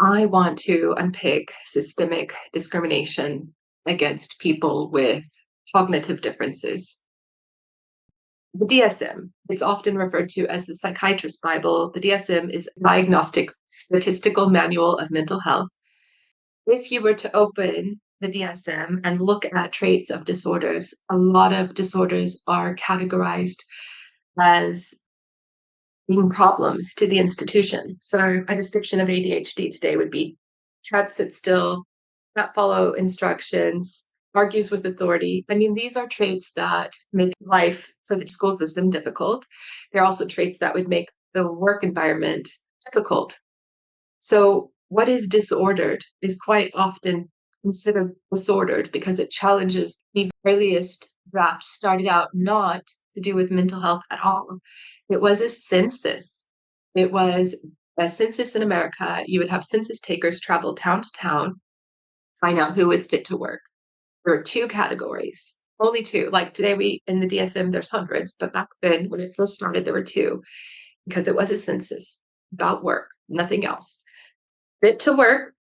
I want to unpick systemic discrimination against people with cognitive differences. The DSM, it's often referred to as the psychiatrist's Bible. The DSM is a diagnostic statistical manual of mental health. If you were to open the DSM and look at traits of disorders, a lot of disorders are categorized as being problems to the institution. So a description of ADHD today would be can't sit still, can't follow instructions, argues with authority. I mean, these are traits that make life for the school system difficult. They're also traits that would make the work environment difficult. So what is disordered is quite often considered disordered because it challenges the earliest draft started out not to do with mental health at all. It was a census. It was a census in America. You would have census takers travel town to town, find out who was fit to work. There were two categories, only two. Like today, in the DSM, there's hundreds, but back then, when it first started, there were two because it was a census about work, nothing else. Fit to work,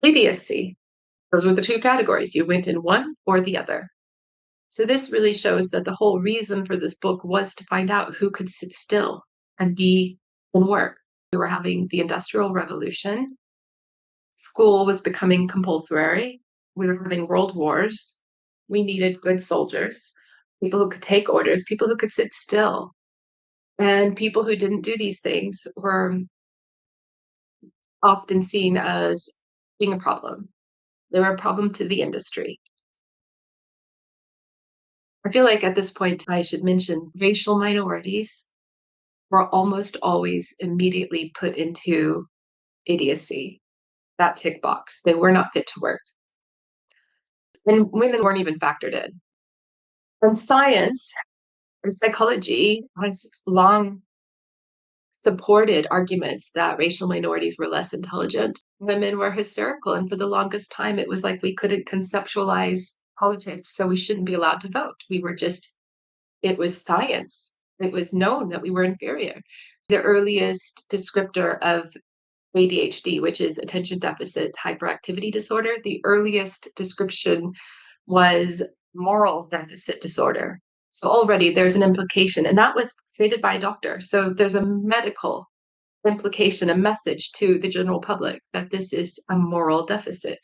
idiocy. Those were the two categories. You went in one or the other. So this really shows that the whole reason for this book was to find out who could sit still and be in work. We were having the Industrial Revolution. School was becoming compulsory. We were having world wars. We needed good soldiers, people who could take orders, people who could sit still. And people who didn't do these things were often seen as being a problem. They were a problem to the industry. I feel like at this point, I should mention racial minorities were almost always immediately put into idiocy, that tick box. They were not fit to work. And women weren't even factored in. And science and psychology has long supported arguments that racial minorities were less intelligent. Women were hysterical. And for the longest time, it was like we couldn't conceptualize politics, so we shouldn't be allowed to vote. It was science. It was known that we were inferior. The earliest descriptor of ADHD, which is attention deficit hyperactivity disorder, the earliest description was moral deficit disorder. So already there's an implication, and that was treated by a doctor. So there's a medical implication, a message to the general public that this is a moral deficit.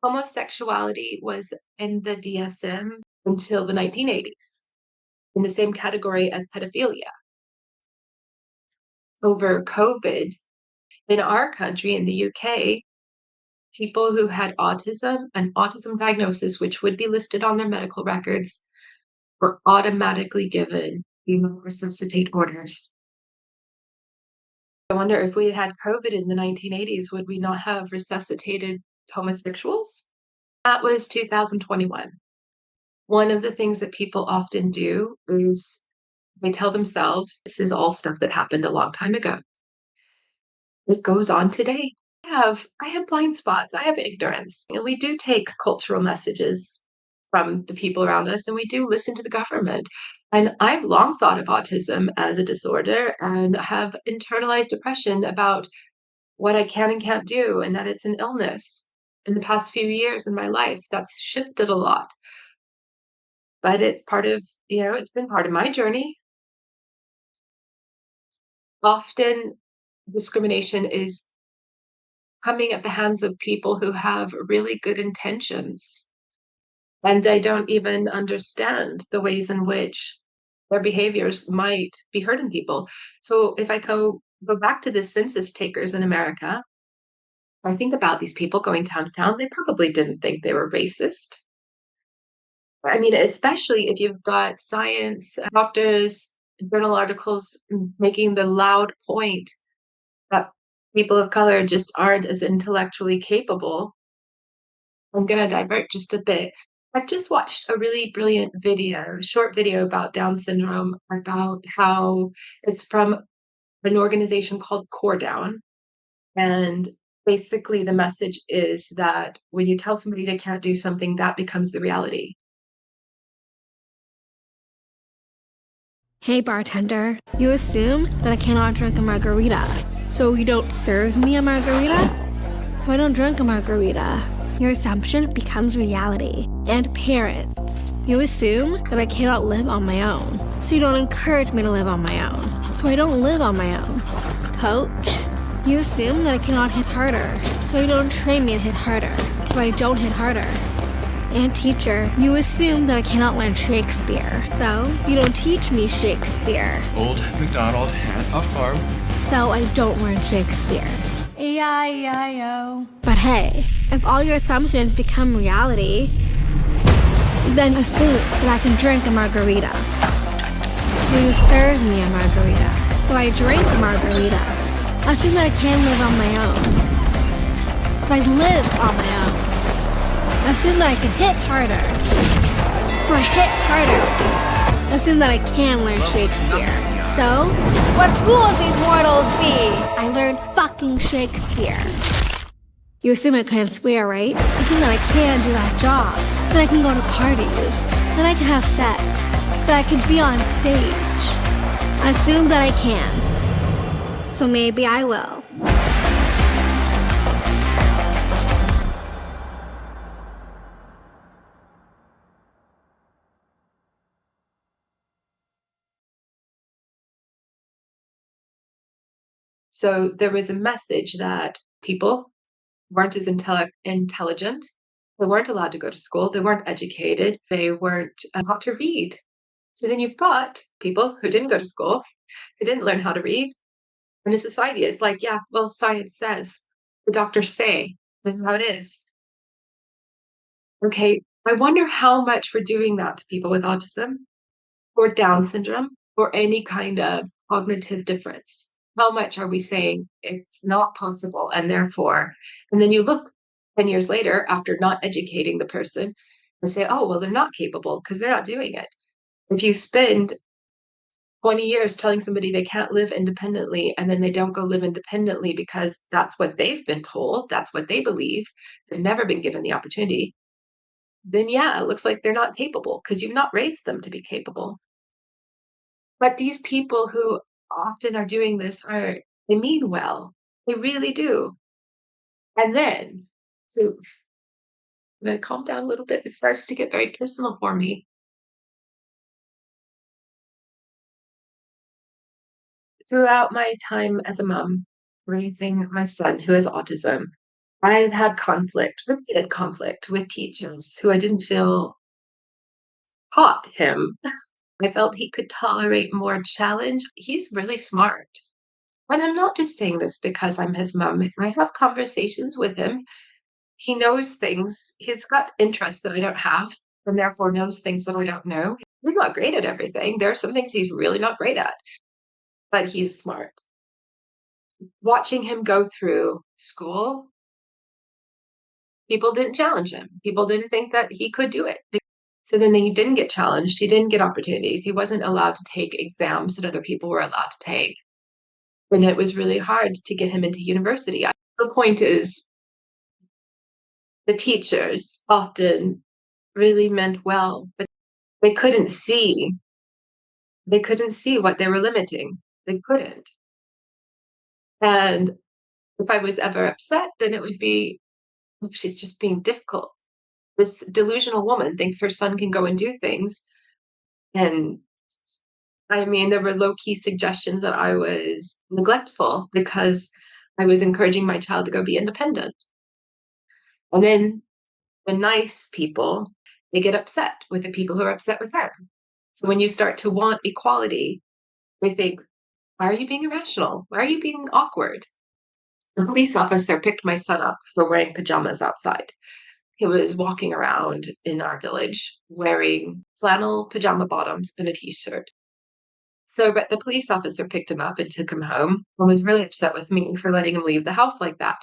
Homosexuality was in the DSM until the 1980s, in the same category as pedophilia. Over COVID, in our country, in the UK, people who had autism, an autism diagnosis, which would be listed on their medical records, were automatically given resuscitate orders. I wonder if we had COVID in the 1980s, would we not have resuscitated homosexuals? That was 2021. One of the things that people often do is they tell themselves, this is all stuff that happened a long time ago. It goes on today. I have blind spots. I have ignorance. And we do take cultural messages from the people around us, and we do listen to the government. And I've long thought of autism as a disorder and have internalized depression about what I can and can't do, and that it's an illness. In the past few years in my life, that's shifted a lot. But it's part of, it's been part of my journey. Often discrimination is coming at the hands of people who have really good intentions, and they don't even understand the ways in which their behaviors might be hurting people. So if I go back to the census takers in America, I think about these people going town to town. They probably didn't think they were racist. I mean, especially if you've got science, doctors, journal articles making the loud point that people of color just aren't as intellectually capable. I'm going to divert just a bit. I've just watched a really brilliant video, a short video about Down syndrome, about how it's from an organization called Core Down. And basically the message is that when you tell somebody they can't do something, that becomes the reality. Hey bartender, you assume that I cannot drink a margarita. So you don't serve me a margarita? So I don't drink a margarita. Your assumption becomes reality. And parents, you assume that I cannot live on my own. So you don't encourage me to live on my own. So I don't live on my own. Coach, you assume that I cannot hit harder. So you don't train me to hit harder. So I don't hit harder. And teacher, you assume that I cannot learn Shakespeare. So you don't teach me Shakespeare. Old MacDonald had a farm. So I don't learn Shakespeare. E-I-E-I-O. But hey, if all your assumptions become reality, then assume that I can drink a margarita. So you serve me a margarita. So I drink a margarita. Assume that I can live on my own. So I live on my own. Assume that I can hit harder. So I hit harder. Assume that I can learn Shakespeare. So, what fools these mortals be! I learned fucking Shakespeare. You assume I can't swear, right? Assume that I can do that job. That I can go to parties. That I can have sex. That I can be on stage. Assume that I can. So maybe I will. So there was a message that people weren't as intelligent. They weren't allowed to go to school. They weren't educated. They weren't taught to read. So then you've got people who didn't go to school, who didn't learn how to read. And a society is like, yeah, well, science says, the doctors say, this is how it is. Okay, I wonder how much we're doing that to people with autism or Down syndrome or any kind of cognitive difference. How much are we saying it's not possible and therefore, and then you look 10 years later after not educating the person and say, oh, well, they're not capable because they're not doing it. If you spend 20 years telling somebody they can't live independently and then they don't go live independently because that's what they've been told, that's what they believe, they've never been given the opportunity, then yeah, it looks like they're not capable because you've not raised them to be capable. But these people who often are doing this they mean well. They really do. And then, so then calm down a little bit. It starts to get very personal for me. Throughout my time as a mom, raising my son who has autism, I've had repeated conflict with teachers who I didn't feel taught him. I felt he could tolerate more challenge. He's really smart. And I'm not just saying this because I'm his mom. I have conversations with him. He knows things. He's got interests that I don't have, and therefore knows things that I don't know. He's not great at everything. There are some things he's really not great at, but he's smart. Watching him go through school, people didn't challenge him. People didn't think that he could do it. So then he didn't get challenged. He didn't get opportunities. He wasn't allowed to take exams that other people were allowed to take. And it was really hard to get him into university. The point is, the teachers often really meant well, but they couldn't see. They couldn't see what they were limiting. They couldn't. And if I was ever upset, then it would be, "Look, she's just being difficult. This delusional woman thinks her son can go and do things." And I mean, there were low-key suggestions that I was neglectful because I was encouraging my child to go be independent. And then the nice people, they get upset with the people who are upset with them. So when you start to want equality, they think, why are you being irrational? Why are you being awkward? The police officer picked my son up for wearing pajamas outside. He was walking around in our village wearing flannel pajama bottoms and a t-shirt. But the police officer picked him up and took him home and was really upset with me for letting him leave the house like that.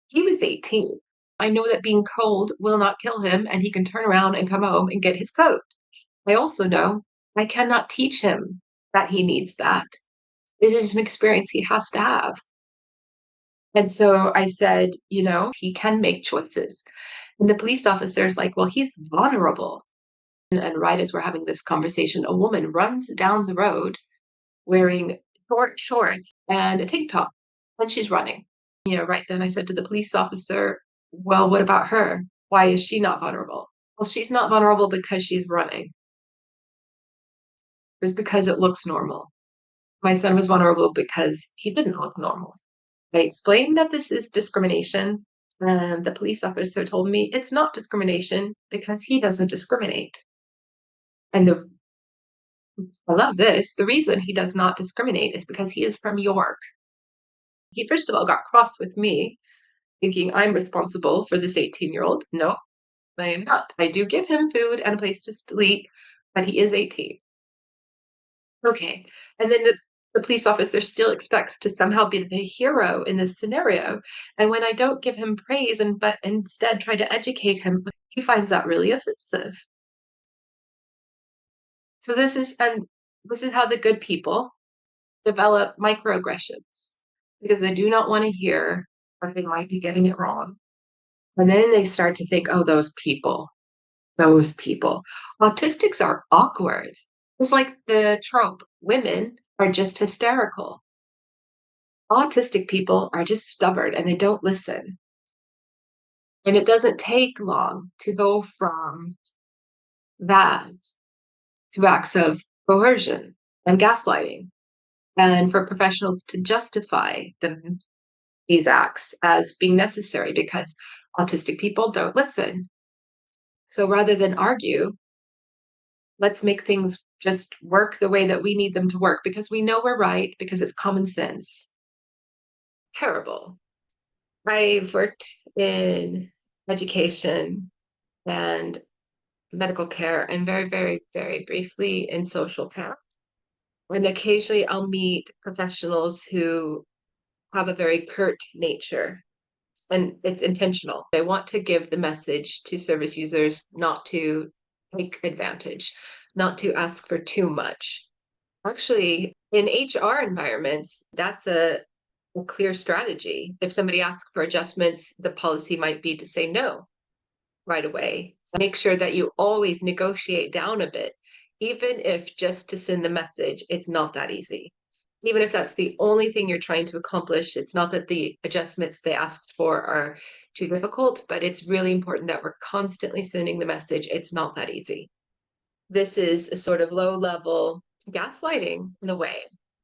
He was 18. I know that being cold will not kill him and he can turn around and come home and get his coat. I also know I cannot teach him that he needs that. It is an experience he has to have. And so I said, he can make choices. And the police officer is like, well, he's vulnerable. And right as we're having this conversation, a woman runs down the road wearing short shorts and a tank top. when she's running. Right then I said to the police officer, well, what about her? Why is she not vulnerable? Well, she's not vulnerable because she's running. It's because it looks normal. My son was vulnerable because he didn't look normal. I explained that this is discrimination, and the police officer told me it's not discrimination because he doesn't discriminate. And I love this. The reason he does not discriminate is because he is from York. He first of all got cross with me, thinking I'm responsible for this 18-year-old. No, I am not. I do give him food and a place to sleep, but he is 18. Okay. And then the police officer still expects to somehow be the hero in this scenario. And when I don't give him praise but instead try to educate him, he finds that really offensive. So this is how the good people develop microaggressions, because they do not want to hear that they might be getting it wrong. And then they start to think, oh, those people. Autistics are awkward. It's like the trope, women are just hysterical. Autistic people are just stubborn and they don't listen. And it doesn't take long to go from that to acts of coercion and gaslighting, and for professionals to justify these acts as being necessary because autistic people don't listen. So rather than argue, let's make things just work the way that we need them to work because we know we're right, because it's common sense. Terrible. I've worked in education and medical care and very, very, very briefly in social care. And occasionally I'll meet professionals who have a very curt nature, and it's intentional. They want to give the message to service users not to take advantage, not to ask for too much. Actually, in HR environments, that's a clear strategy. If somebody asks for adjustments, the policy might be to say no right away. Make sure that you always negotiate down a bit, even if just to send the message, it's not that easy. Even if that's the only thing you're trying to accomplish, it's not that the adjustments they asked for are too difficult, but it's really important that we're constantly sending the message, it's not that easy. This is a sort of low-level gaslighting in a way,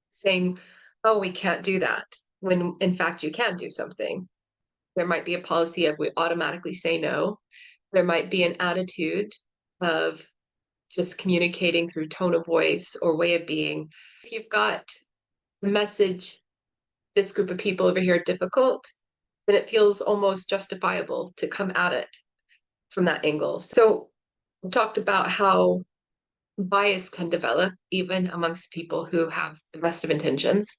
saying, oh, we can't do that, when in fact you can do something. There might be a policy of we automatically say no. There might be an attitude of just communicating through tone of voice or way of being. If you've got the message, this group of people over here are difficult, then it feels almost justifiable to come at it from that angle. So we talked about how bias can develop even amongst people who have the best of intentions.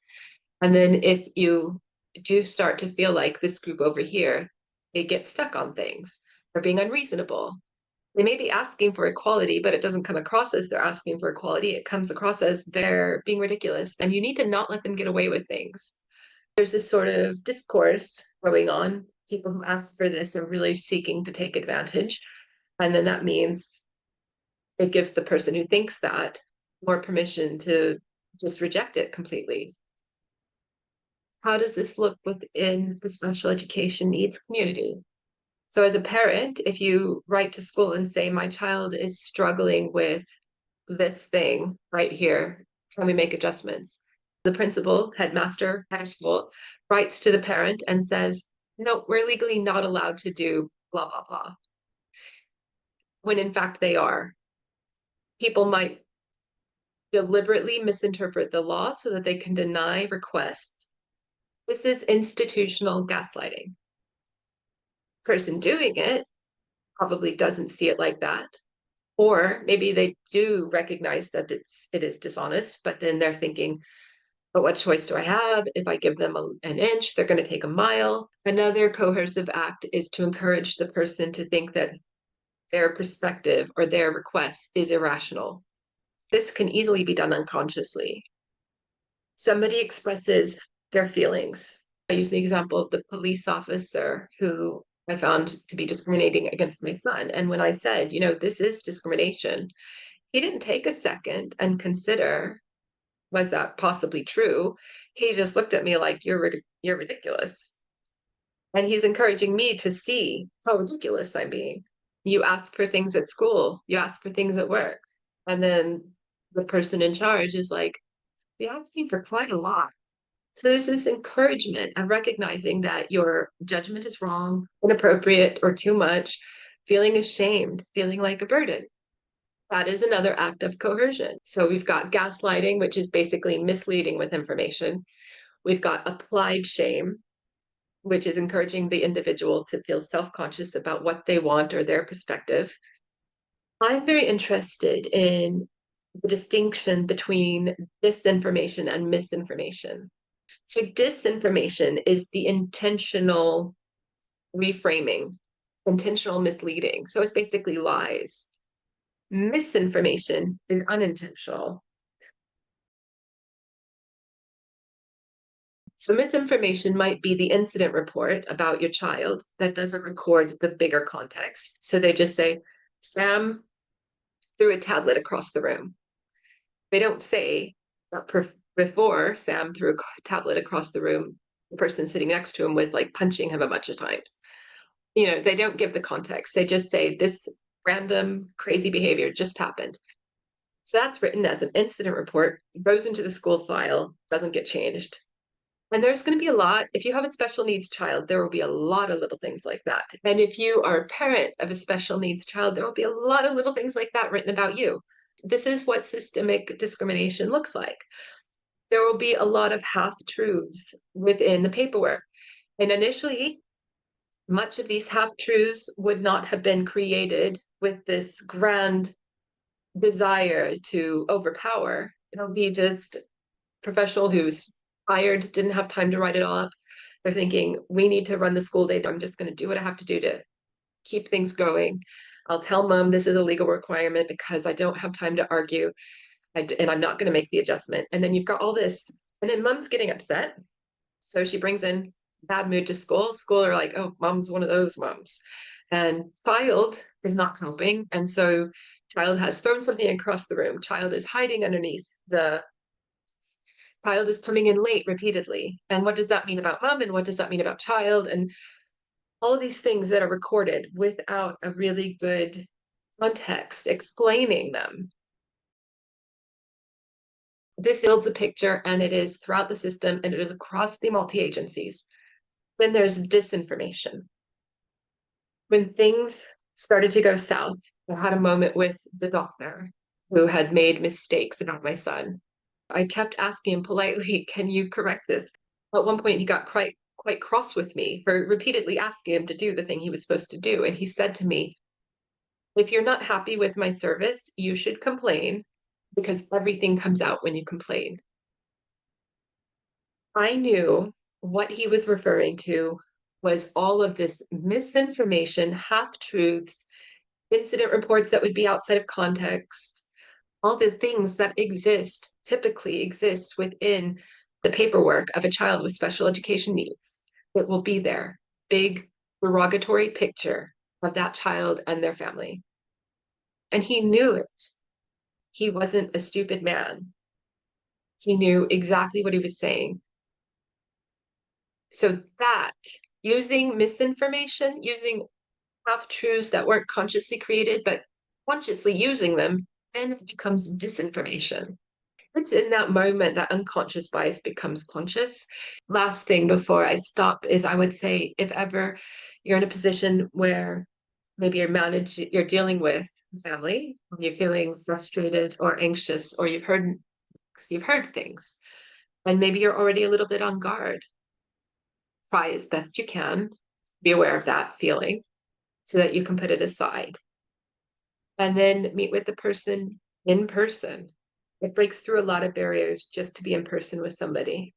And then if you do start to feel like this group over here, they get stuck on things, they're being unreasonable. They may be asking for equality, but it doesn't come across as they're asking for equality. It comes across as they're being ridiculous, and you need to not let them get away with things. There's this sort of discourse going on. People who ask for this are really seeking to take advantage. And then that means it gives the person who thinks that more permission to just reject it completely. How does this look within the special education needs community? So as a parent, if you write to school and say, my child is struggling with this thing right here, can we make adjustments? The principal, headmaster, head of school writes to the parent and says, no, we're legally not allowed to do blah, blah, blah. When in fact they are. People might deliberately misinterpret the law so that they can deny requests. This is institutional gaslighting. Person doing it probably doesn't see it like that. Or maybe they do recognize that it is dishonest, but then they're thinking, but what choice do I have? If I give them an inch, they're going to take a mile. Another coercive act is to encourage the person to think that their perspective or their request is irrational. This can easily be done unconsciously. Somebody expresses their feelings. I use the example of the police officer who I found to be discriminating against my son. And when I said, this is discrimination, he didn't take a second and consider, was that possibly true? He just looked at me like, you're you're ridiculous. And he's encouraging me to see how ridiculous I'm being. You ask for things at school, you ask for things at work. And then the person in charge is like, you're asking for quite a lot. So there's this encouragement of recognizing that your judgment is wrong, inappropriate, or too much, feeling ashamed, feeling like a burden. That is another act of coercion. So we've got gaslighting, which is basically misleading with information. We've got applied shame, which is encouraging the individual to feel self-conscious about what they want or their perspective. I'm very interested in the distinction between disinformation and misinformation. So disinformation is the intentional reframing, intentional misleading. So it's basically lies. Misinformation is unintentional. So misinformation might be the incident report about your child that doesn't record the bigger context. So they just say, Sam threw a tablet across the room. They don't say that before Sam threw a tablet across the room, the person sitting next to him was like punching him a bunch of times. You know, they don't give the context. They just say this random crazy behavior just happened. So that's written as an incident report, goes into the school file, doesn't get changed. And there's going to be a lot, if you have a special needs child, there will be a lot of little things like that. And if you are a parent of a special needs child, there will be a lot of little things like that written about you. This is what systemic discrimination looks like. There will be a lot of half-truths within the paperwork. And initially, much of these half-truths would not have been created with this grand desire to overpower. It'll be just professional who's tired, didn't have time to write it all up. They're thinking, we need to run the school day. I'm just going to do what I have to do to keep things going. I'll tell mom this is a legal requirement because I don't have time to argue and I'm not going to make the adjustment. And then you've got all this, and then mom's getting upset. So she brings in bad mood to school. School are like, oh, mom's one of those moms. And child is not coping. And so child has thrown something across the room. Child is hiding underneath the child is coming in late repeatedly. And what does that mean about mom? And what does that mean about child? And all of these things that are recorded without a really good context explaining them. This builds a picture, and it is throughout the system, and it is across the multi-agencies. Then there's disinformation. When things started to go south, I had a moment with the doctor who had made mistakes about my son. I kept asking him politely, can you correct this? At one point, he got quite cross with me for repeatedly asking him to do the thing he was supposed to do. And he said to me, if you're not happy with my service, you should complain because everything comes out when you complain. I knew what he was referring to was all of this misinformation, half-truths, incident reports that would be outside of context, all the things that typically exist within the paperwork of a child with special education needs. It will be there, big derogatory picture of that child and their family. And he knew it. He wasn't a stupid man. He knew exactly what he was saying. So that, using misinformation, using half-truths that weren't consciously created, but consciously using them, then it becomes disinformation. It's in that moment that unconscious bias becomes conscious. Last thing before I stop is I would say, if ever you're in a position where maybe you're dealing with family, you're feeling frustrated or anxious, or you've heard things, and maybe you're already a little bit on guard, try as best you can, be aware of that feeling so that you can put it aside. And then meet with the person in person. It breaks through a lot of barriers just to be in person with somebody.